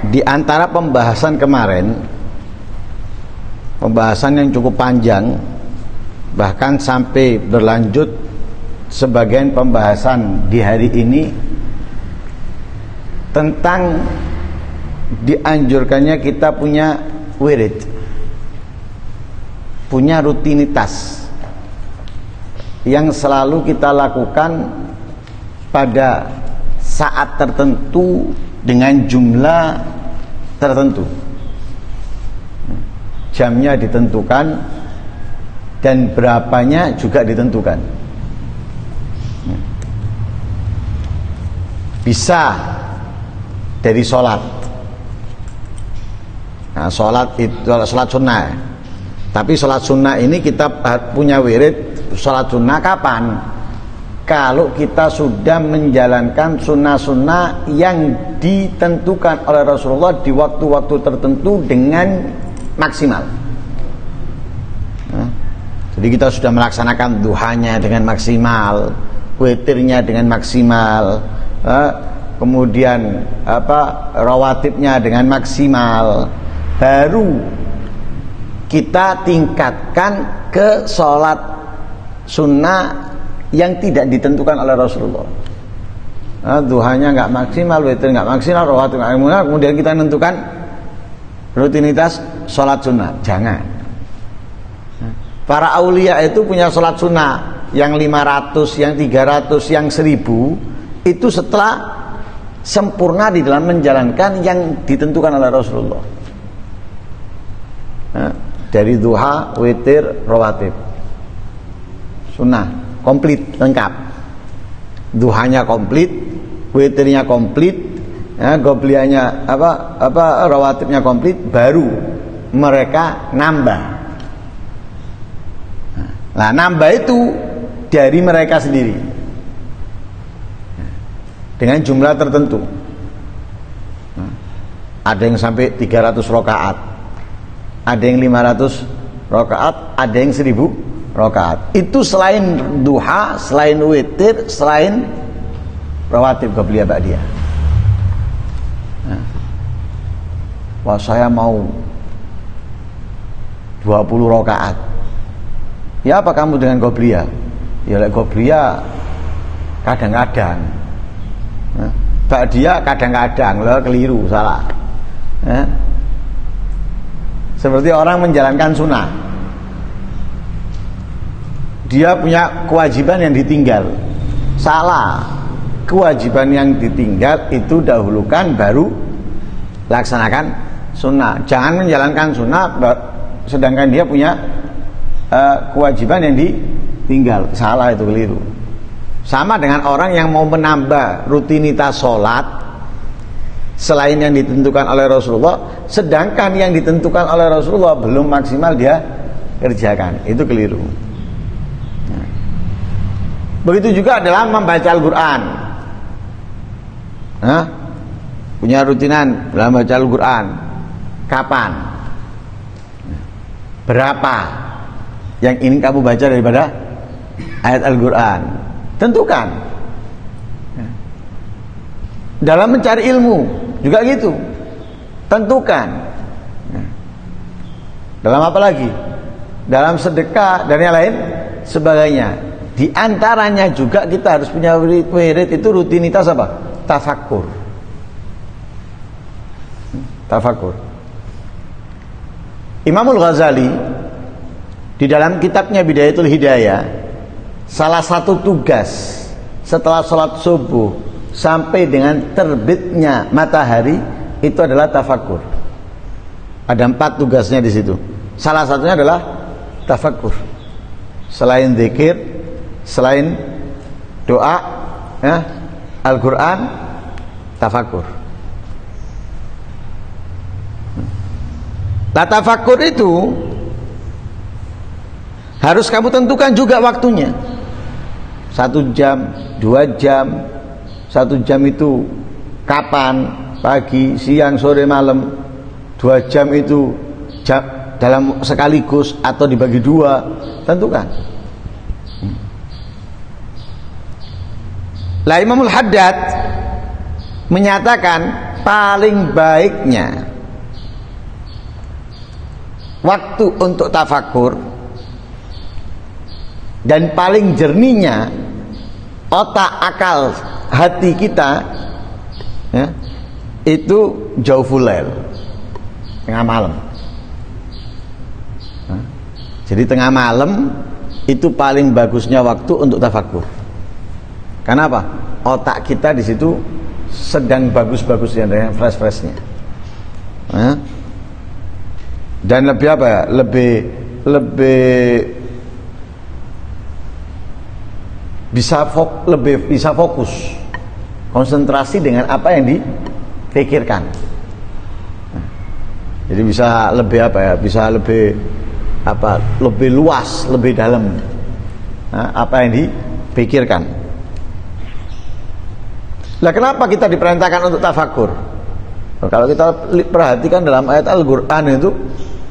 Di antara pembahasan kemarin, pembahasan yang cukup panjang, bahkan sampai berlanjut sebagian pembahasan di hari ini tentang dianjurkannya kita punya wirid, punya rutinitas yang selalu kita lakukan pada saat tertentu dengan jumlah tertentu. Jamnya ditentukan dan berapanya juga ditentukan. Bisa dari sholat. Nah, sholat itu sholat sunnah. Tapi sholat sunnah ini kita punya wirid sholat sunnah kapan? Kalau kita sudah menjalankan sunnah-sunnah yang ditentukan oleh Rasulullah di waktu-waktu tertentu dengan maksimal. Nah, jadi kita sudah melaksanakan duhanya dengan maksimal, witirnya dengan maksimal, kemudian rawatibnya dengan maksimal, baru kita tingkatkan ke sholat sunnah yang tidak ditentukan oleh Rasulullah. Duhanya nggak maksimal, witir nggak maksimal, rawatib nggak maksimal, kemudian kita menentukan rutinitas sholat sunnah. Jangan. Para aulia itu punya sholat sunnah yang 500, yang 300, yang 1000 itu setelah sempurna di dalam menjalankan yang ditentukan oleh Rasulullah. Dari duha, witir, rawatib, sunnah komplit, lengkap. Duhanya komplit, witirnya komplit, gobliyahnya rawatibnya komplit, baru mereka nambah. Nah, nambah itu dari mereka sendiri dengan jumlah tertentu. Ada yang sampai 300 rakaat, ada yang 500 rakaat, ada yang 1000 rakaat. Itu selain duha, selain witir, selain rawatib qabliyah ba'diyah. Wah, saya mau 20 rakaat. Ya, apa kamu dengan qabliyah? Ya, qabliyah kadang-kadang. Ba'diyah kadang-kadang. Lah, keliru, salah. Seperti orang menjalankan sunnah, dia punya kewajiban yang ditinggal. Salah. Kewajiban yang ditinggal itu dahulukan, baru laksanakan sunnah. Jangan menjalankan sunnah sedangkan dia punya kewajiban yang ditinggal. Salah, itu keliru. Sama dengan orang yang mau menambah rutinitas sholat selain yang ditentukan oleh Rasulullah, sedangkan yang ditentukan oleh Rasulullah belum maksimal dia kerjakan. Itu keliru. Begitu juga dalam membaca Al-Quran. Punya rutinan dalam membaca Al-Quran. Kapan? Berapa yang ingin kamu baca daripada ayat Al-Quran? Tentukan. Dalam mencari ilmu juga gitu. Tentukan. Dalam apa lagi? Dalam sedekah dan yang lain sebagainya. Di antaranya juga kita harus punya wirid itu rutinitas apa? Tafakkur. Tafakkur. Imamul Ghazali di dalam kitabnya Bidayatul Hidayah, salah satu tugas setelah sholat subuh sampai dengan terbitnya matahari itu adalah tafakkur. Ada 4 tugasnya di situ. Salah satunya adalah tafakkur. Selain zikir, selain doa, Al-Quran, tafakkur. Nah, tafakkur itu harus kamu tentukan juga waktunya. 1 jam, 2 jam. 1 jam itu kapan? Pagi, siang, sore, malam. 2 jam itu dalam sekaligus atau dibagi 2. Tentukan. Lah, Imamul Haddad menyatakan paling baiknya waktu untuk tafakur dan paling jernihnya otak, akal, hati kita ya, itu jauful lail, tengah malam. Jadi tengah malam itu paling bagusnya waktu untuk tafakur. Kenapa? Otak kita di situ sedang bagus-bagusnya, dengan fresh-freshnya. Dan lebih apa ya? Lebih bisa fokus, konsentrasi dengan apa yang dipikirkan. Jadi bisa lebih apa ya? Bisa lebih luas, lebih dalam apa yang dipikirkan. Lah kenapa kita diperintahkan untuk tafakur? Kalau kita perhatikan dalam ayat Al-Qur'an itu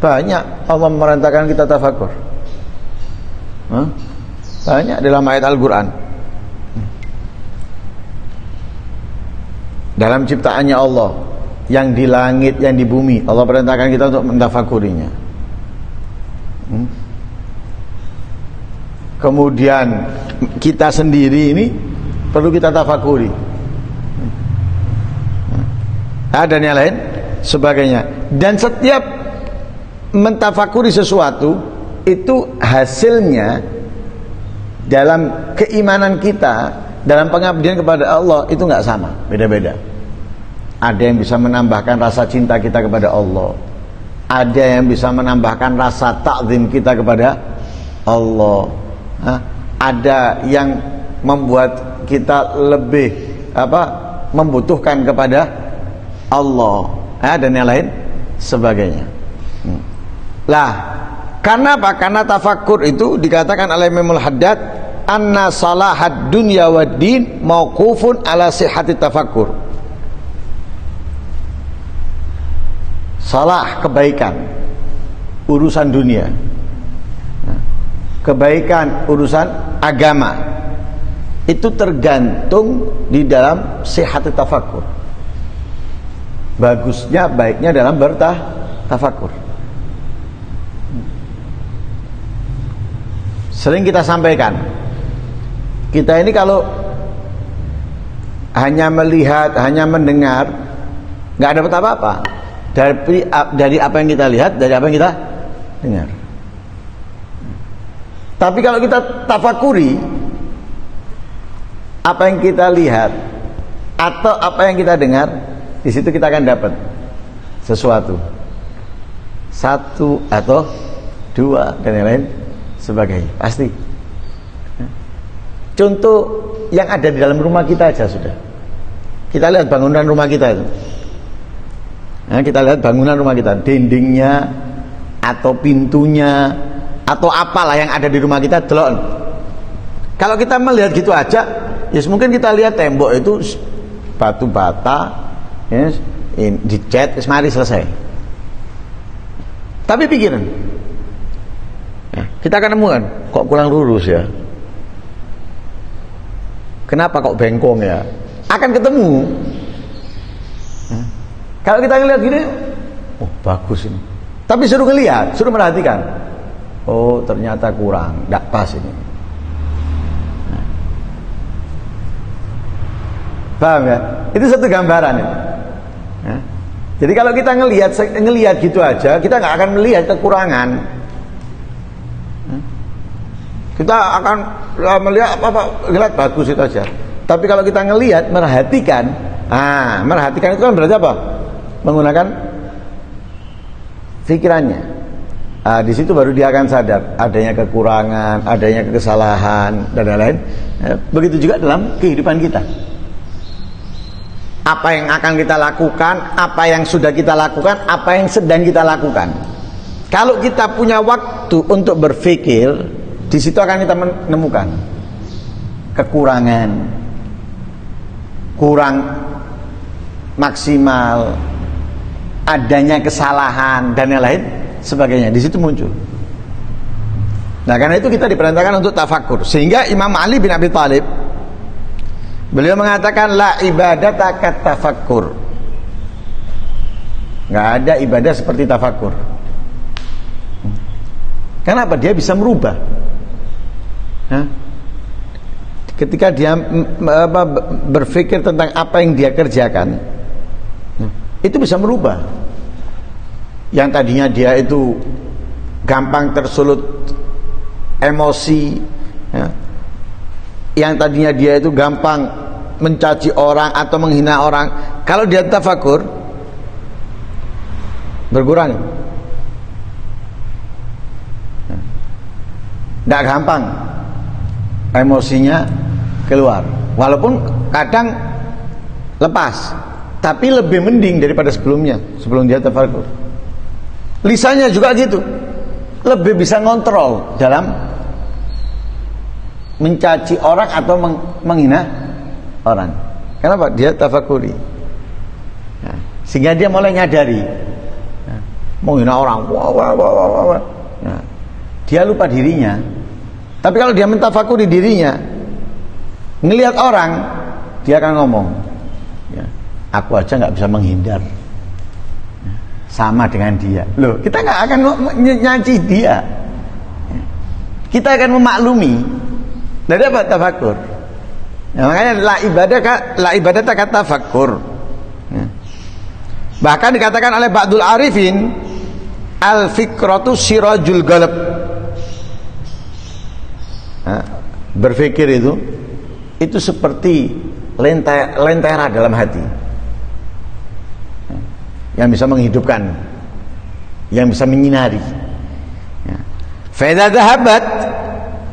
banyak Allah memerintahkan kita tafakur. Banyak dalam ayat Al-Qur'an. Dalam ciptaannya Allah, yang di langit, yang di bumi, Allah perintahkan kita untuk mentafakurinya. Kemudian kita sendiri ini perlu kita tafakuri. Dan yang lain sebagainya. Dan setiap mentafakuri sesuatu itu hasilnya dalam keimanan kita, dalam pengabdian kepada Allah itu nggak sama, beda-beda. Ada yang bisa menambahkan rasa cinta kita kepada Allah, ada yang bisa menambahkan rasa takzim kita kepada Allah, ada yang membuat kita lebih membutuhkan kepada Allah, dan yang lain sebagainya. Lah, karena apa? Karena tafakur itu dikatakan oleh Imamul Haddad, anna salahad dunya wad din mauqufun ala sihhati tafakur. Salah, kebaikan urusan dunia, kebaikan urusan agama, itu tergantung di dalam sihhati tafakur. Bagusnya, baiknya dalam bertafakur. Sering kita sampaikan, kita ini kalau hanya melihat, hanya mendengar, nggak dapat apa-apa dari apa yang kita lihat, dari apa yang kita dengar. Tapi kalau kita tafakuri apa yang kita lihat atau apa yang kita dengar, di situ kita akan dapat sesuatu, satu atau dua dan yang lain sebagainya, pasti. Contoh yang ada di dalam rumah kita aja sudah. Kita lihat bangunan rumah kita itu. Kita lihat bangunan rumah kita, dindingnya atau pintunya atau apalah yang ada di rumah kita, delok. Kalau kita melihat gitu aja, ya mungkin kita lihat tembok itu batu bata, ya, dicat, mari selesai. Tapi pikiran, kita akan nemukan kok kurang lurus ya. Kenapa kok bengkong ya? Akan ketemu. Kalau kita ngelihat gini, oh bagus ini. Tapi suruh ngelihat, suruh merhatikan. Oh ternyata kurang, tidak pas ini. Paham ya? Itu satu gambaran ya. Jadi kalau kita ngelihat gitu aja, kita nggak akan melihat kekurangan. Kita akan melihat apa ngelihat bagus itu aja. Tapi kalau kita ngelihat, merhatikan, merhatikan itu kan berarti apa? Menggunakan pikirannya. Di situ baru dia akan sadar adanya kekurangan, adanya kesalahan dan lain-lain. Begitu juga dalam kehidupan kita. Apa yang akan kita lakukan, apa yang sudah kita lakukan, apa yang sedang kita lakukan. Kalau kita punya waktu untuk berpikir, di situ akan kita menemukan kekurangan, kurang maksimal, adanya kesalahan dan yang lain sebagainya. Di situ muncul. Nah, karena itu kita diperintahkan untuk tafakur. Sehingga Imam Ali bin Abi Thalib beliau mengatakan la ibadata kat tafakkur. Nggak ada ibadah seperti tafakur. Kenapa? Dia bisa merubah. Ketika dia berpikir tentang apa yang dia kerjakan, itu bisa merubah. Yang tadinya dia itu gampang tersulut emosi, yang tadinya dia itu gampang mencaci orang atau menghina orang, kalau dia tafakur berkurang. Tidak gampang emosinya keluar, walaupun kadang lepas, tapi lebih mending daripada sebelumnya, sebelum dia tafakur. Lisannya juga gitu, lebih bisa ngontrol dalam mencaci orang atau menghina orang. Kenapa? Dia tafakuri. Sehingga dia mulai nyadari, menghina orang, dia lupa dirinya. Tapi kalau dia mentafakuri dirinya, ngelihat orang, dia akan ngomong, aku aja nggak bisa menghindar, sama dengan dia. Loh, kita nggak akan nyaci dia, kita akan memaklumi. Dari apa? Tafakur. Makanya la ibadah tak tafakur. Bahkan dikatakan oleh ba'dul arifin, al fikratu sirajul galab. Berpikir itu seperti lentera dalam hati yang bisa menghidupkan, yang bisa menyinari. Fa idza dhahabat,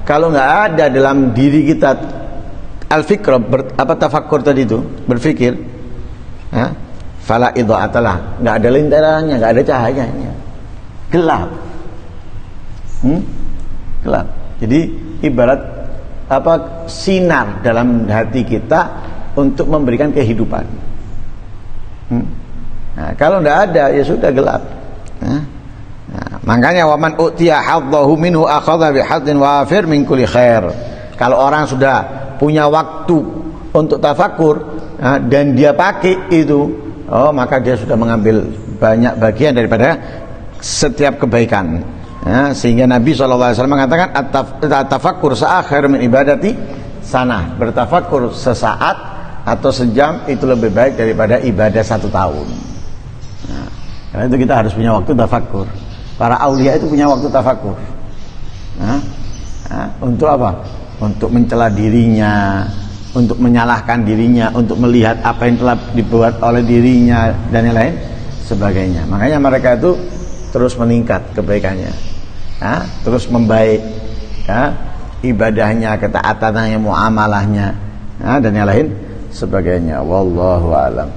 kalau nggak ada dalam diri kita al-fikra, tafakkur tadi itu, berpikir, fala idha'atalah, nggak ada lenteranya, nggak ada cahayanya, gelap. Gelap. Jadi ibarat sinar dalam hati kita untuk memberikan kehidupan. Nah, kalau tidak ada, ya sudah gelap. Makanya waman utiya haddahu minhu akhadha bihadzin wafir min kulli khair. Kalau orang sudah punya waktu untuk tafakur, dan dia pakai itu, maka dia sudah mengambil banyak bagian daripada setiap kebaikan. Sehingga Nabi SAW mengatakan at-tafakkur sa'akhir min ibadati sanah. Bertafakur sesaat atau sejam itu lebih baik daripada ibadah 1 tahun. Karena itu kita harus punya waktu tafakur. Para aulia itu punya waktu tafakur. Untuk apa? Untuk mencela dirinya, untuk menyalahkan dirinya, untuk melihat apa yang telah dibuat oleh dirinya dan yang lain sebagainya. Makanya mereka itu terus meningkat kebaikannya, terus membaik, ibadahnya, ketaatannya, muamalahnya, dan yang lain sebagainya. Wallahu a'lam.